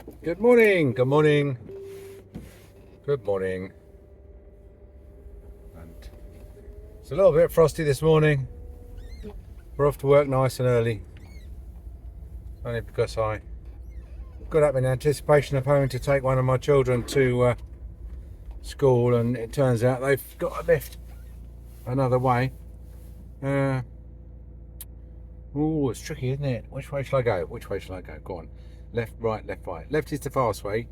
Good morning, good morning, good morning. And it's a little bit frosty this morning. We're off to work nice and early. Only because I got up in anticipation of having to take one of my children to school, and it turns out they've got a lift another way. Oh, it's tricky, isn't it? Which way shall I go? Which way shall I go? Go on. Left, right, left, right. Left is the fast way.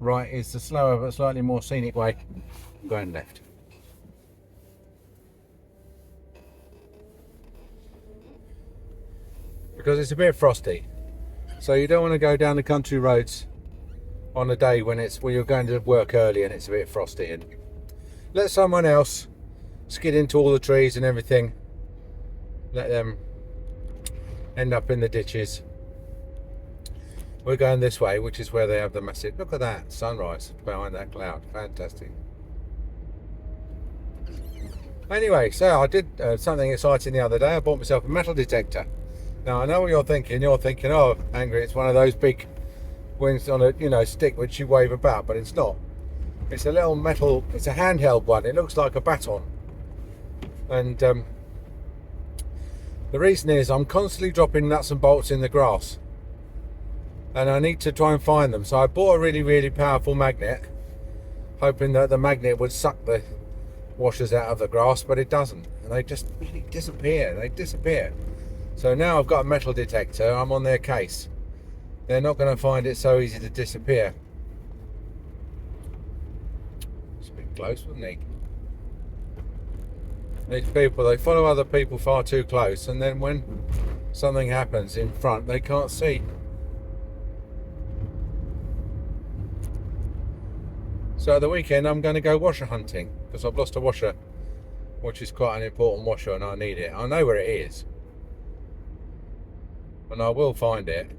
Right is the slower but slightly more scenic way. I'm going left. Because it's a bit frosty. So you don't want to go down the country roads on a day when you're going to work early and it's a bit frosty, and let someone else skid into all the trees and everything. Let them end up in the ditches. We're going this way, which is where they have the massive, look at that sunrise behind that cloud. Fantastic. Anyway, so I did something exciting the other day. I bought myself a metal detector. Now I know what you're thinking. You're thinking, oh, Angry, it's one of those big ones on a stick which you wave about, but it's not. It's a little metal. It's a handheld one. It looks like a baton, and the reason is I'm constantly dropping nuts and bolts in the grass, and I need to try and find them. So I bought a really, really powerful magnet, hoping that the magnet would suck the washers out of the grass, but it doesn't, and they just really disappear. They disappear. So now I've got a metal detector. I'm on their case. They're not going to find it so easy to disappear. It's a bit close, wasn't it? These people, they follow other people far too close, and then when something happens in front, they can't see. So at the weekend, I'm going to go washer hunting, because I've lost a washer, which is quite an important washer, and I need it. I know where it is, and I will find it.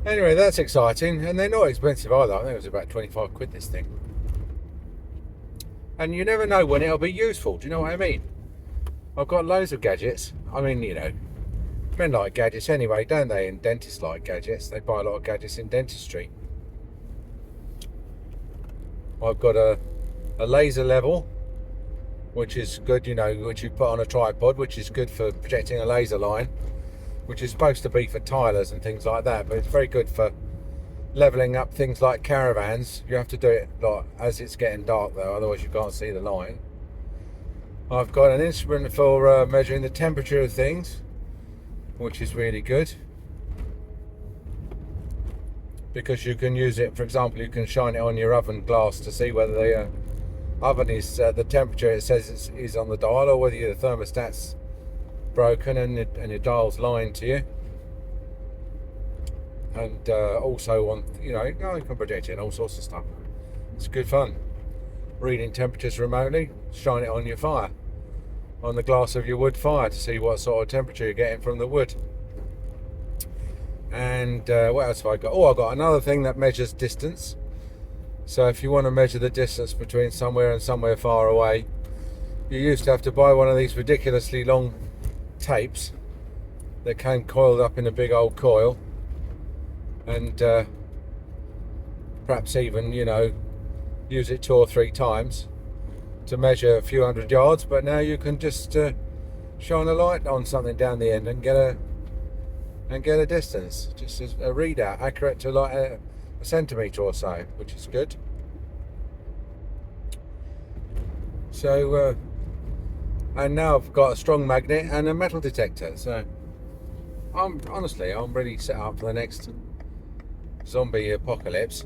Anyway, that's exciting, and they're not expensive either. I think it was about 25 quid, this thing. And you never know when it'll be useful. Do you know what I mean? I've got loads of gadgets. I mean, men like gadgets anyway, don't they? And dentists like gadgets. They buy a lot of gadgets in dentistry. I've got a laser level, which is good, which you put on a tripod, which is good for projecting a laser line, which is supposed to be for tilers and things like that, but it's very good for levelling up things like caravans. You have to do it as it's getting dark though, otherwise you can't see the line. I've got an instrument for measuring the temperature of things, which is really good, because you can use it, for example, you can shine it on your oven glass to see whether the oven is the temperature it says is on the dial, or whether the thermostat's broken and your dial's lying to you. And also on, you can project it and all sorts of stuff. It's good fun. Reading temperatures remotely, shine it on your fire, on the glass of your wood fire, to see what sort of temperature you're getting from the wood. And what else have I got? Oh, I've got another thing that measures distance. So if you want to measure the distance between somewhere and somewhere far away, you used to have to buy one of these ridiculously long tapes that came coiled up in a big old coil, and perhaps even use it 2 or 3 times to measure a few hundred yards. But now you can just shine a light on something down the end and get a distance, just as a readout, accurate to like a centimetre or so, which is good. So and now I've got a strong magnet and a metal detector, so I'm really set up for the next zombie apocalypse.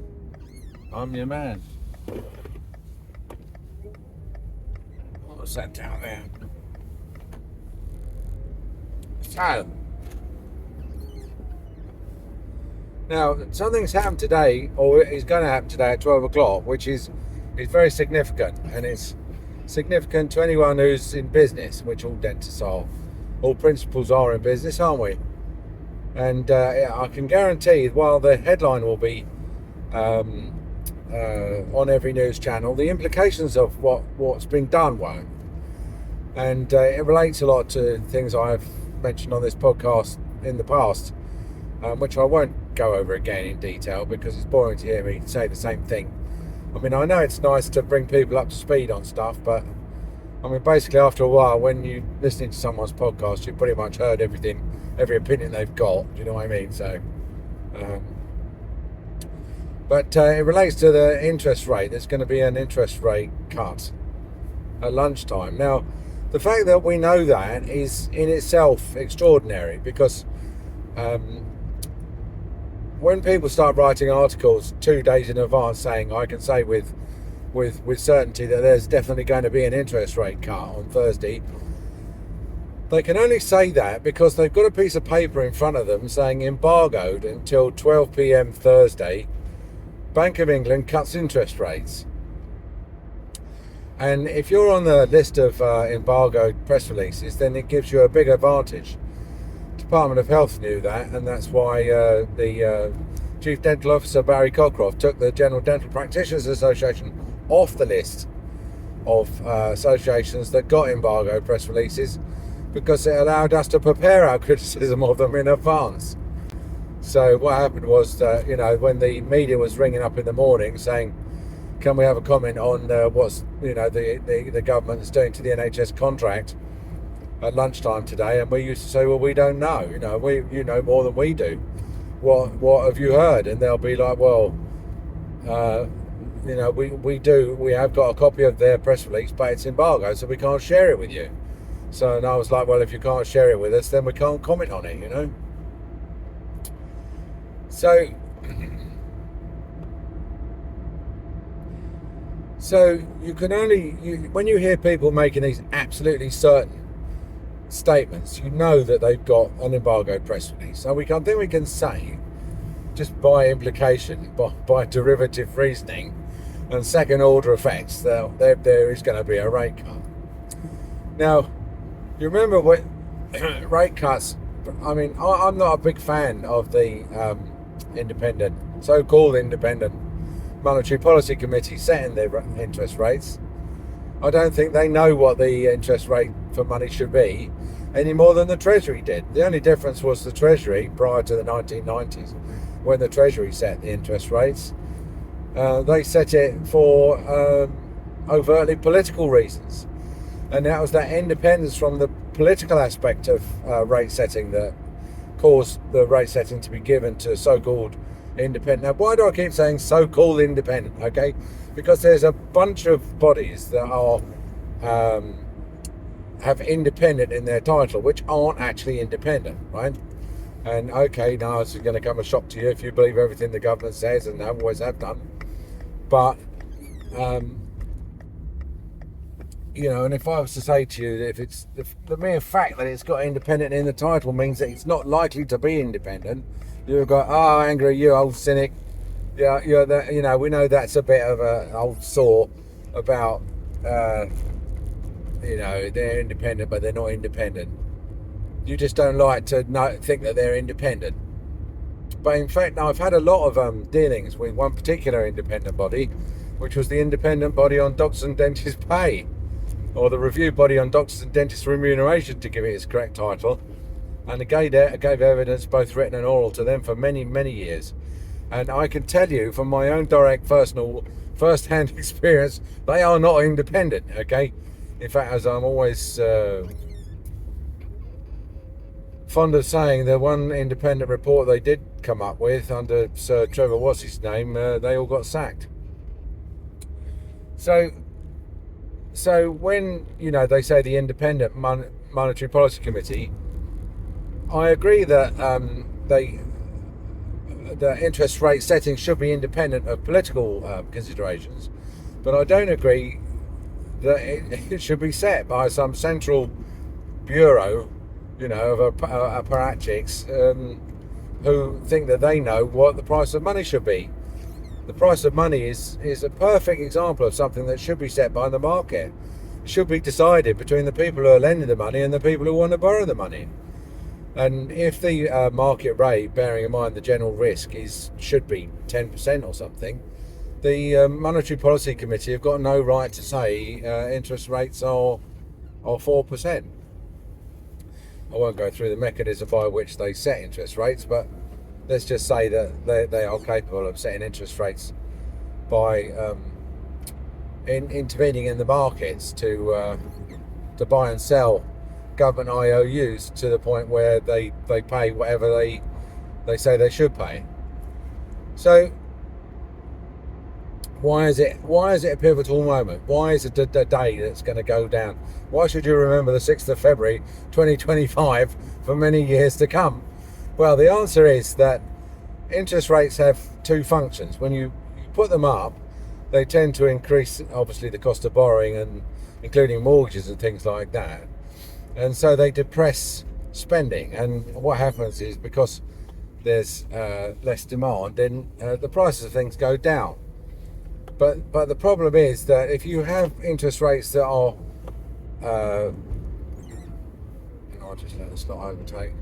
I'm your man. What's that down there? So now something's happened today, or is going to happen today at 12 o'clock, which is very significant, and it's significant to anyone who's in business, which all dentists are, all principals are in business, aren't we? And I can guarantee, while the headline will be on every news channel, the implications of what's been done won't. and it relates a lot to things I've mentioned on this podcast in the past, which I won't go over again in detail because it's boring to hear me say the same thing. I mean, I know it's nice to bring people up to speed on stuff, but I mean, basically after a while, when you're listening to someone's podcast, you've pretty much heard everything, every opinion they've got. Do you know what I mean? So, but it relates to the interest rate. There's going to be an interest rate cut at lunchtime. Now, the fact that we know that is in itself extraordinary, because when people start writing articles 2 days in advance saying, I can say with certainty that there's definitely going to be an interest rate cut on Thursday, they can only say that because they've got a piece of paper in front of them saying embargoed until 12 p.m. Thursday, Bank of England cuts interest rates. And if you're on the list of embargoed press releases, then it gives you a big advantage. Department of Health knew that, and that's why the Chief Dental Officer Barry Cockcroft took the General Dental Practitioners Association off the list of associations that got embargoed press releases, because it allowed us to prepare our criticism of them in advance. So what happened was that, when the media was ringing up in the morning saying, can we have a comment on what's the government is doing to the NHS contract at lunchtime today, and we used to say, well, we don't know, you know more than we do, what have you heard? And they'll be like, well, we have got a copy of their press release, but it's embargoed, so we can't share it with you. So, and I was like, well, if you can't share it with us, then we can't comment on it, So you can only, when you hear people making these absolutely certain statements, you know that they've got an embargoed press release. So we can say, just by implication, by derivative reasoning and second order effects, that there is going to be a rate cut. Now, you remember what rate cuts, I mean, I'm not a big fan of the so-called independent Monetary Policy Committee setting their interest rates. I don't think they know what the interest rate for money should be any more than the Treasury did. The only difference was the Treasury, prior to the 1990s, when the Treasury set the interest rates, they set it for overtly political reasons. And that was that independence from the political aspect of rate setting that caused the rate setting to be given to so-called independent. Now, why do I keep saying so-called independent? Okay, because there's a bunch of bodies that are have independent in their title, which aren't actually independent, right? And okay, now it's going to come a shock to you if you believe everything the government says, and they always have done. But and if I was to say to you that if it's the mere fact that it's got independent in the title means that it's not likely to be independent, you've got, oh, angry, you old cynic. Yeah, we know that's a bit of an old saw about, they're independent, but they're not independent. You just don't like to think that they're independent. But in fact, I've had a lot of dealings with one particular independent body, which was the independent body on doctors and dentists' pay, or the review body on doctors and dentists' remuneration, to give it its correct title. And I gave evidence, both written and oral, to them for many, many years. And I can tell you from my own direct, personal, first-hand experience, they are not independent, okay? In fact, as I'm always fond of saying, the one independent report they did come up with under Sir Trevor what's his name, they all got sacked. So when they say the Independent Monetary Policy Committee, I agree that the interest rate setting should be independent of political considerations, but I don't agree that it should be set by some central bureau, of apparatchiks who think that they know what the price of money should be. The price of money is a perfect example of something that should be set by the market. It should be decided between the people who are lending the money and the people who want to borrow the money. And if the market rate, bearing in mind the general risk, should be 10% or something, the Monetary Policy Committee have got no right to say interest rates are or 4%. I won't go through the mechanism by which they set interest rates, but let's just say that they are capable of setting interest rates by intervening in the markets to buy and sell government IOUs to the point where they pay whatever they say they should pay. So why is it a pivotal moment? Why is it the day that's going to go down? Why should you remember the 6th of February 2025 for many years to come? Well, the answer is that interest rates have two functions. When you put them up, they tend to increase, obviously, the cost of borrowing, and including mortgages and things like that. And so they depress spending. And what happens is, because there's less demand, then the prices of things go down. But the problem is that if you have interest rates that are, I'll just let this not overtake.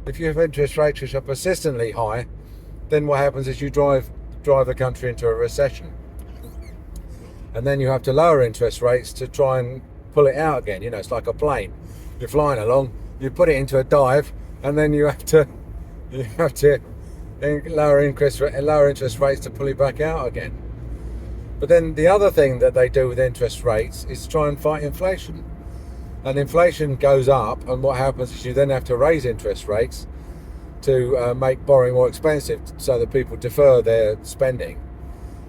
If you have interest rates which are persistently high, then what happens is you drive the country into a recession, and then you have to lower interest rates to try and pull it out again. You know, it's like a plane. You're flying along, you put it into a dive, and then you have to lower interest rates to pull it back out again. But then the other thing that they do with interest rates is try and fight inflation. And inflation goes up, and what happens is you then have to raise interest rates to make borrowing more expensive, so that people defer their spending.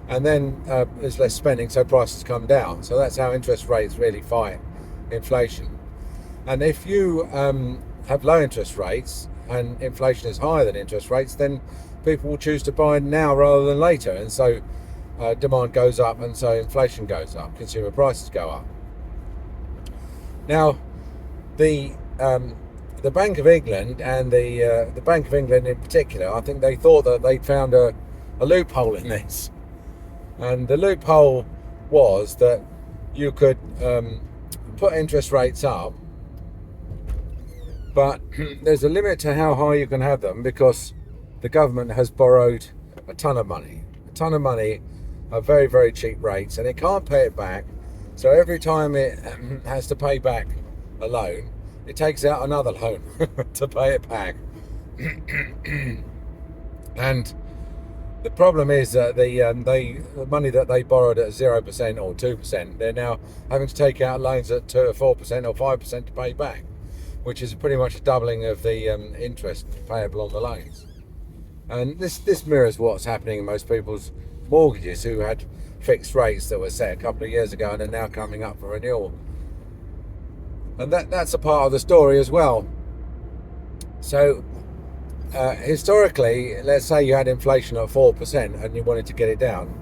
And then there's less spending, so prices come down. So that's how interest rates really fight inflation. And if you have low interest rates and inflation is higher than interest rates, then people will choose to buy now rather than later. And so demand goes up, and so inflation goes up, consumer prices go up. Now, the Bank of England, and the Bank of England in particular, I think they thought that they'd found a loophole in this. And the loophole was that you could put interest rates up, but there's a limit to how high you can have them, because the government has borrowed a ton of money at very, very cheap rates, and it can't pay it back. So every time it has to pay back a loan, it takes out another loan to pay it back. And the problem is that the money that they borrowed at 0% or 2%, they're now having to take out loans at 2 or 4% or 5% to pay back, which is pretty much a doubling of the interest payable on the loans. And this mirrors what's happening in most people's mortgages who had fixed rates that were set a couple of years ago and are now coming up for renewal. And that's a part of the story as well. So historically, let's say you had inflation at 4% and you wanted to get it down,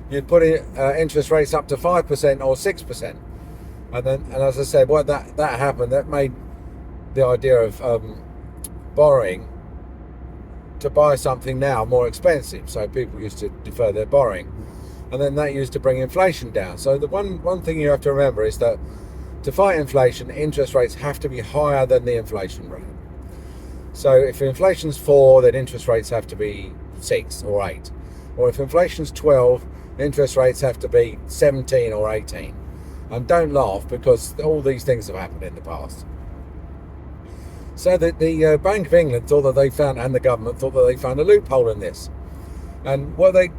you'd put interest rates up to 5% or 6%. And as I said, what that happened, that made the idea of borrowing to buy something now more expensive. So people used to defer their borrowing, and then that used to bring inflation down. So the one thing you have to remember is that to fight inflation, interest rates have to be higher than the inflation rate. So if inflation's 4, then interest rates have to be 6 or 8. Or if inflation's 12, interest rates have to be 17 or 18. And don't laugh, because all these things have happened in the past. So the Bank of England thought that they found, and the government thought that they found a loophole in this. And what they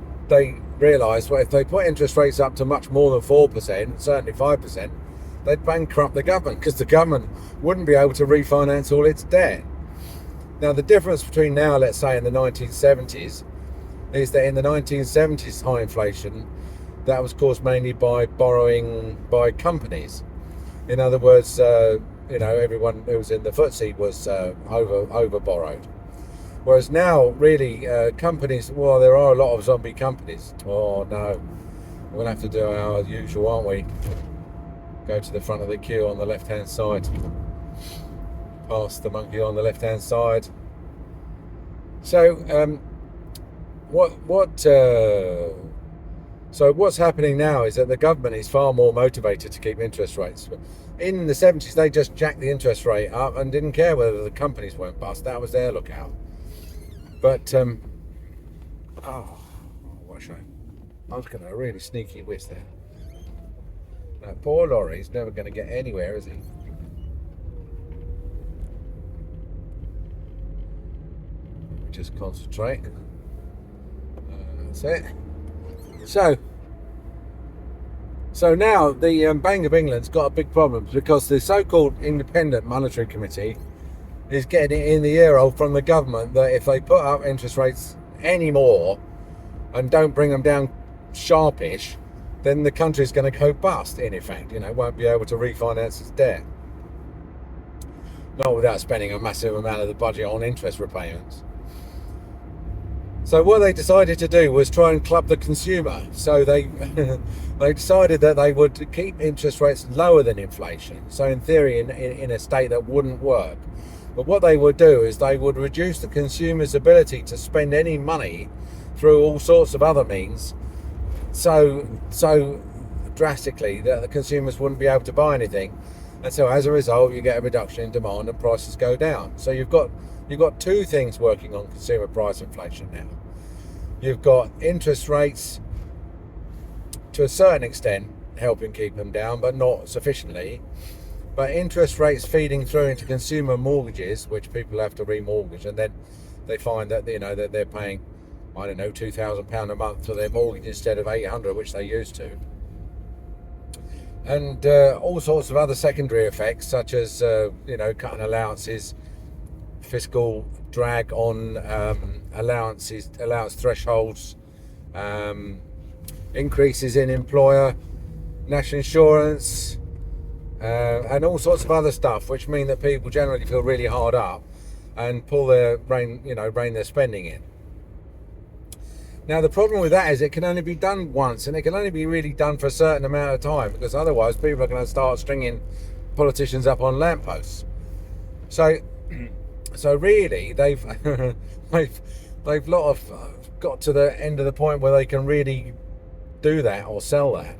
realised, well, if they put interest rates up to much more than 4%, certainly 5%, they'd bankrupt the government, because the government wouldn't be able to refinance all its debt. Now, the difference between now, let's say, in the 1970s, is that in the 1970s high inflation, that was caused mainly by borrowing by companies. In other words, everyone who was in the FTSE was over borrowed. Whereas now, really, companies, well, there are a lot of zombie companies. Oh no, we're gonna have to do our usual, aren't we? Go to the front of the queue on the left-hand side. Past the monkey on the left-hand side. So, So what's happening now is that the government is far more motivated to keep interest rates. In the 70s, they just jacked the interest rate up and didn't care whether the companies went bust. That was their lookout. But, what a shame. I was getting a really sneaky whiz there. That poor lorry's never going to get anywhere, is he? Just concentrate. That's it. So now the Bank of England's got a big problem because the so-called Independent Monetary Committee is getting it in the ear hole from the government that if they put up interest rates anymore and don't bring them down sharpish, then the country's going to go bust, in effect. Won't be able to refinance its debt. Not without spending a massive amount of the budget on interest repayments. So what they decided to do was try and club the consumer. So they they decided that they would keep interest rates lower than inflation. So in theory, in a state that wouldn't work. But what they would do is they would reduce the consumer's ability to spend any money through all sorts of other means so drastically that the consumers wouldn't be able to buy anything. And so as a result, you get a reduction in demand and prices go down. So you've got two things working on consumer price inflation now. You've got interest rates to a certain extent helping keep them down, but not sufficiently. But interest rates feeding through into consumer mortgages, which people have to remortgage, and then they find that that they're paying, I don't know, £2,000 a month for their mortgage instead of £800, which they used to. And all sorts of other secondary effects, such as cutting allowances, fiscal drag on allowance thresholds, increases in employer national insurance, and all sorts of other stuff, which mean that people generally feel really hard up and rein their spending in. Now the problem with that is it can only be done once, and it can only be really done for a certain amount of time, because otherwise people are going to start stringing politicians up on lampposts. So really they've got to the end of the point where they can really do that or sell that.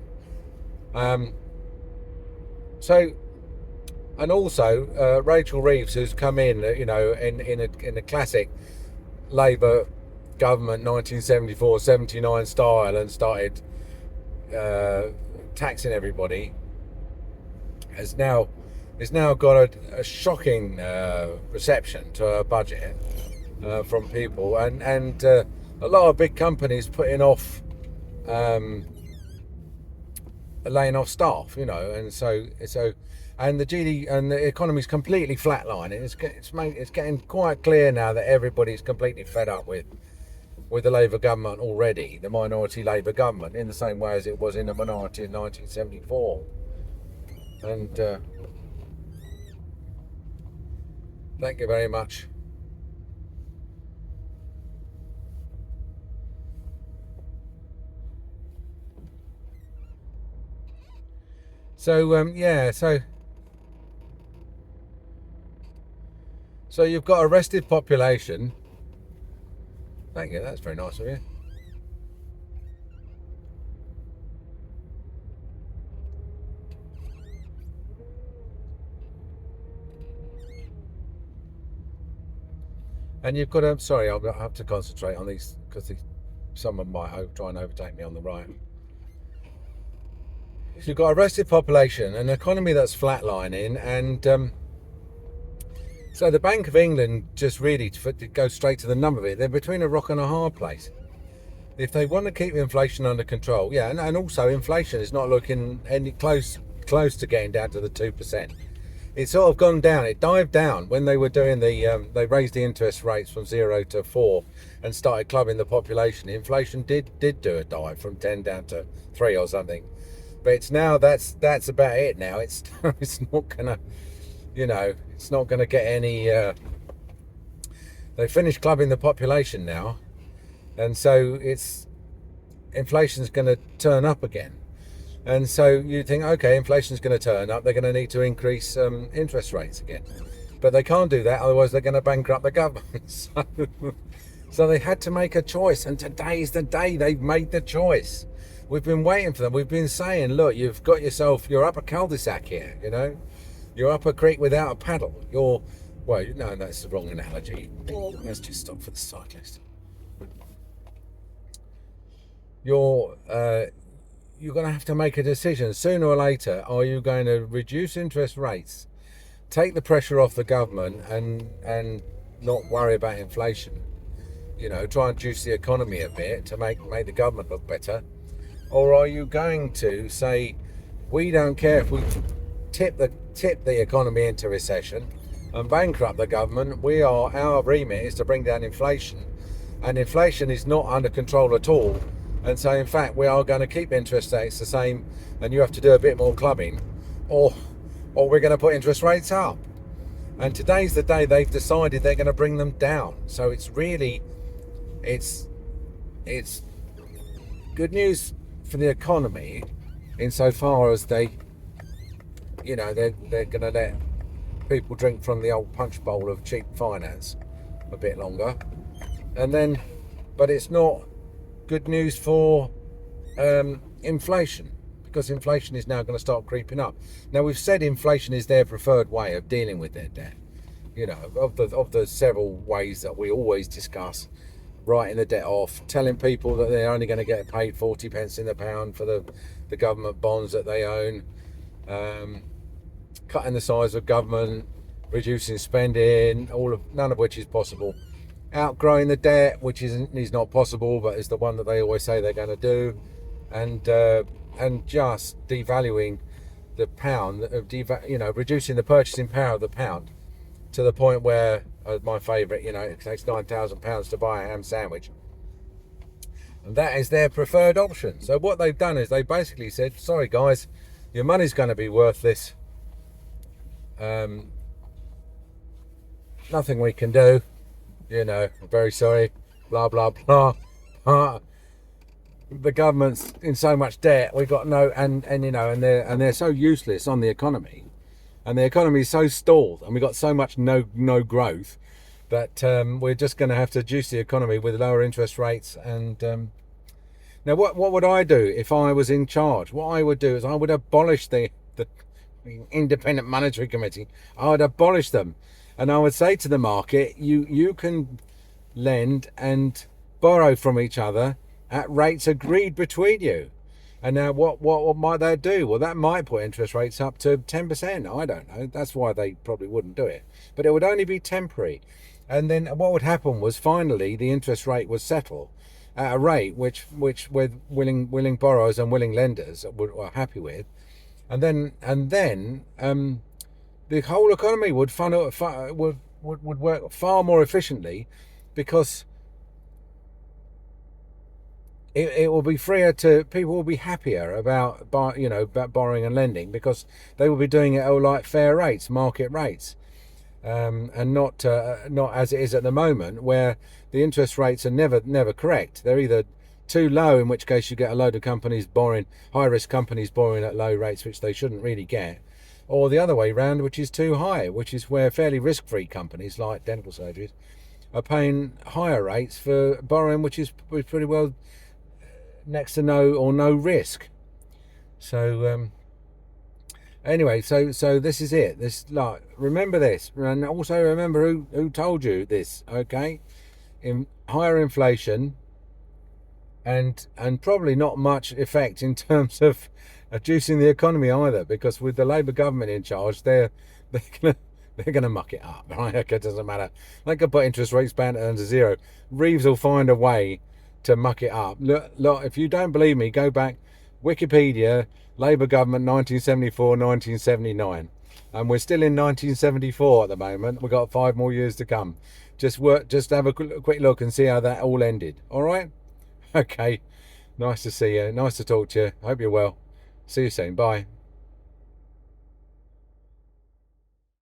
And also Rachel Reeves, who's come in in a classic Labour government 1974-79 style and started taxing everybody, has now got a shocking reception to her budget from people, and a lot of big companies putting off laying off staff, and so and the GD and the economy's completely flatlining. It's getting quite clear now that everybody's completely fed up with the Labour government already, the minority Labour government, in the same way as it was in the minority in 1974. And thank you very much. So so you've got arrested population. Thank you, that's very nice of you. And you've got to, sorry, I'll have to concentrate on these because someone might try and overtake me on the right. So you've got arrested population, an economy that's flatlining, and so the Bank of England, just really to go straight to the number of it, they're between a rock and a hard place. If they want to keep inflation under control, and also inflation is not looking any close to getting down to the 2%. It's sort of gone down. It dived down when they were doing they raised the interest rates from 0 to 4 and started clubbing the population. Inflation did do a dive from 10 down to 3 or something. But it's now that's about it now. It's not gonna, it's not gonna get any. They finished clubbing the population now, and so inflation's going to turn up again. And so you think, okay, inflation's going to turn up. They're going to need to increase interest rates again, but they can't do that. Otherwise, they're going to bankrupt the government. So they had to make a choice, and today's the day they've made the choice. We've been waiting for them. We've been saying, look, you've got yourself, you're up a cul-de-sac here, you're up a creek without a paddle. Well, no, that's the wrong analogy. Let's just stop for the cyclist. You're you're going to have to make a decision sooner or later. Are you going to reduce interest rates, take the pressure off the government, and not worry about inflation? You know, try and juice the economy a bit to make the government look better. Or are you going to say, we don't care if we tip the economy into recession and bankrupt the government? Our remit is to bring down inflation, and inflation is not under control at all. And so, in fact, we are going to keep interest rates the same, and you have to do a bit more clubbing, or we're going to put interest rates up. And today's the day they've decided they're going to bring them down. So it's really, it's good news for the economy, insofar as they're going to let people drink from the old punch bowl of cheap finance a bit longer, but it's not good news for inflation, because inflation is now going to start creeping up. Now, we've said inflation is their preferred way of dealing with their debt. You know, of the several ways that we always discuss: writing the debt off, telling people that they're only going to get paid 40 pence in the pound for the government bonds that they own, cutting the size of government, reducing spending, none of which is possible. Outgrowing the debt, which is not possible, but is the one that they always say they're going to do, and just devaluing the pound, reducing the purchasing power of the pound to the point where, my favourite, it takes £9,000 to buy a ham sandwich, and that is their preferred option. So what they've done is they basically said, sorry guys, your money's going to be worthless. Nothing we can do. Very sorry, blah, blah, blah. The government's in so much debt, we've got and they're so useless on the economy, and the economy is so stalled, and we've got so much no growth, that we're just going to have to juice the economy with lower interest rates. And now what would I do if I was in charge? What I would do is I would abolish the Independent Monetary Committee. I would abolish them. And I would say to the market, you can lend and borrow from each other at rates agreed between you. And now what might that do? Well, that might put interest rates up to 10%. I don't know. That's why they probably wouldn't do it. But it would only be temporary. And then what would happen was, finally the interest rate would settle at a rate which with willing borrowers and willing lenders were happy with. And then the whole economy would work far more efficiently, because it will be freer people will be happier about borrowing and lending, because they will be doing it all like fair rates, market rates, and not as it is at the moment, where the interest rates are never correct. They're either too low, in which case you get a load of companies borrowing, high risk companies borrowing at low rates, which they shouldn't really get, or the other way round, which is too high, which is where fairly risk-free companies like dental surgeries are paying higher rates for borrowing, which is pretty well next to no risk. So anyway, so this is it. Remember this, and also remember who told you this. Okay, higher inflation, and probably not much effect in terms of reducing the economy either, because with the Labour government in charge, they're gonna muck it up, right? Okay, it doesn't matter. They can put interest rates down to zero. Reeves will find a way to muck it up. Look, if you don't believe me, go back, Wikipedia, Labour government 1974, 1979, and we're still in 1974 at the moment. We've got 5 more years to come. Just have a quick look and see how that all ended. All right. Okay, nice to see you, nice to talk to you. Hope you're well. See you soon. Bye.